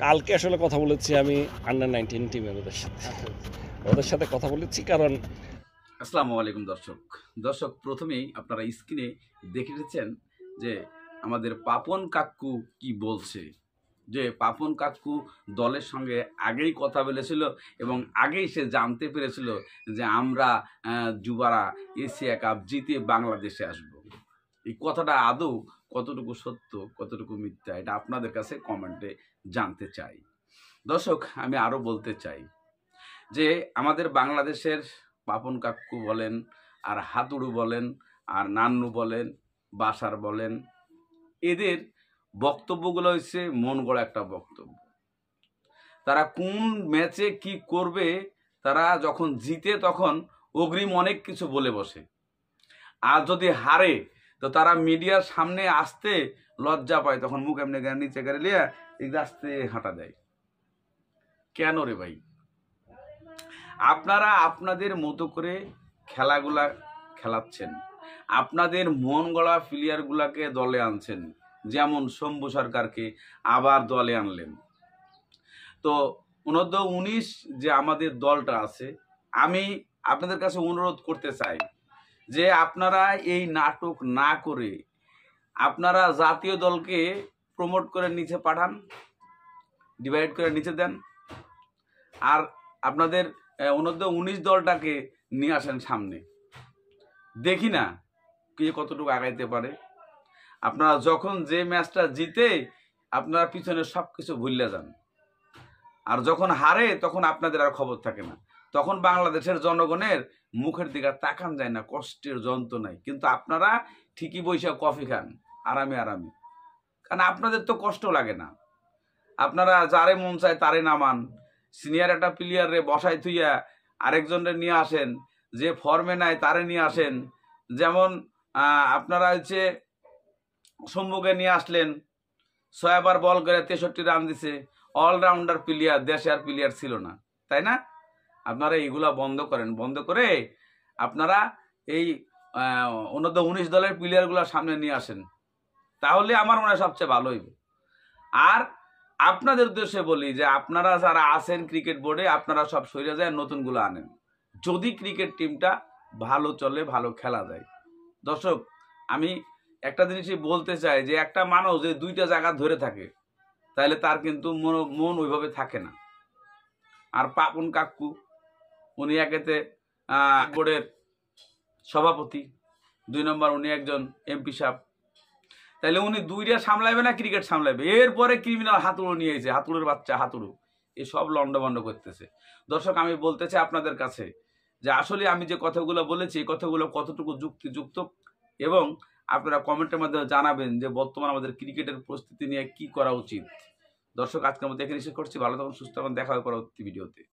কালকে আসলে কথা বলেছি আমি আন্ডার 19 টিমের ওদের সাথে কথা বলেছি কারণ আসসালামু আলাইকুম দর্শক প্রথমেই আপনারা স্ক্রিনে দেখে এসেছেন যে আমাদের পাপন কাকু কি বলছে, যে পাপন কাকু দলের সঙ্গে আগেই কথা বলেছিল এবং আগেই সে জানতে পেরেছিল যে আমরা যুবারা এশিয়া কাপ জিতে বাংলাদেশে আসব। এই কথাটা আদৌ কতটুকু সত্য কতটুকু মিথ্যা এটা আপনাদের কাছে কমেন্টে জানতে চাই। দর্শক আমি আরও বলতে চাই যে আমাদের বাংলাদেশের পাপন কাকু বলেন আর হাতুড়ু বলেন আর নান্নু বলেন বাসার বলেন, এদের বক্তব্যগুলো হচ্ছে মন গড়া একটা বক্তব্য। তারা কোন ম্যাচে কি করবে তারা যখন জিতে তখন অগ্রিম অনেক কিছু বলে বসে, আর যদি হারে তো তারা মিডিয়ার সামনে আসতে লজ্জা পায়, তখন মুখ এমনি নিচে করে লিয়া আসতে হাঁটা দেয়। কেন রে ভাই? আপনারা আপনাদের মতো করে খেলাগুলা খেলাচ্ছেন, আপনাদের মন গড়া প্লেয়ারগুলাকে দলে আনছেন, যেমন শম্ভু সরকারকে আবার দলে আনলেন। তো অনূর্ধ্ব-19 যে আমাদের দলটা আছে, আমি আপনাদের কাছে অনুরোধ করতে চাই যে আপনারা এই নাটক না করে আপনারা জাতীয় দলকে প্রমোট করে নিচে পাঠান, ডিভাইড করে নিচে দেন, আর আপনাদের অনূর্ধ্ব-19 দলটাকে নিয়ে আসেন সামনে, দেখি না কে কতটুকু আগাইতে পারে। আপনারা যখন যে ম্যাচটা জিতে আপনারা পিছনে সব কিছু ভুলে যান, আর যখন হারে তখন আপনাদের আর খবর থাকে না, তখন বাংলাদেশের জনগণের মুখের দিকে তাকান যায় না, কষ্টের যন্ত্রণায়। কিন্তু আপনারা ঠিকই বৈশা কফি খান আরামে, কারণ আপনাদের তো কষ্ট লাগে না। আপনারা যারে মন চায় তারে নামান, সিনিয়র একটা প্লেয়ারে বসায় থুইয়া আরেকজনের নিয়ে আসেন, যে ফর্মে নাই তারে নিয়ে আসেন। যেমন আপনারা হচ্ছে শম্ভুকে নিয়ে আসলেন, 6 বার বল করে 63 রান দিছে, অলরাউন্ডার প্লেয়ার, দেশে আর প্লেয়ার ছিল না, তাই না? আপনারা এইগুলা বন্ধ করেন, বন্ধ করে আপনারা এই অনূর্ধ্ব-19 দলের প্লেয়ারগুলো সামনে নিয়ে আসেন, তাহলে আমার মনে হয় সবচেয়ে ভালো হইবে। আর আপনাদের উদ্দেশ্যে বলি যে আপনারা যারা আছেন ক্রিকেট বোর্ডে, আপনারা সব সইরে যায়, নতুনগুলো আনেন, যদি ক্রিকেট টিমটা ভালো চলে, ভালো খেলা যায়। দর্শক আমি একটা জিনিসই বলতে চাই যে একটা মানুষ যে দুইটা জায়গা ধরে থাকে তাহলে তার কিন্তু মন ওইভাবে থাকে না। আর পাপন কাকু উনি একেতে বোর্ডের সভাপতি, 2 নম্বর উনি একজন এমপি সাহেব, তাহলে উনি দুইটা সামলাইবে না ক্রিকেট সামলাইবে? এরপরে ক্রিমিনাল হাতুড়ো নিয়ে এসে, হাতুড়ের বাচ্চা হাতুড়ো এসব লন্ডভন্ড করতেছে। দর্শক আমি বলতে চাই আপনাদের কাছে যে আসলে আমি যে কথাগুলো বলেছি এই কথাগুলো কতটুকু যুক্তিযুক্ত, এবং আপনারা কমেন্টের মাধ্যমে জানাবেন যে বর্তমান আমাদের ক্রিকেটের পরিস্থিতি নিয়ে কি করা উচিত। দর্শক আজকের মধ্যে এখানে শেষ করছি। ভালো থাকুন, সুস্থ থাকুন, দেখা হবে পরবর্তী ভিডিওতে।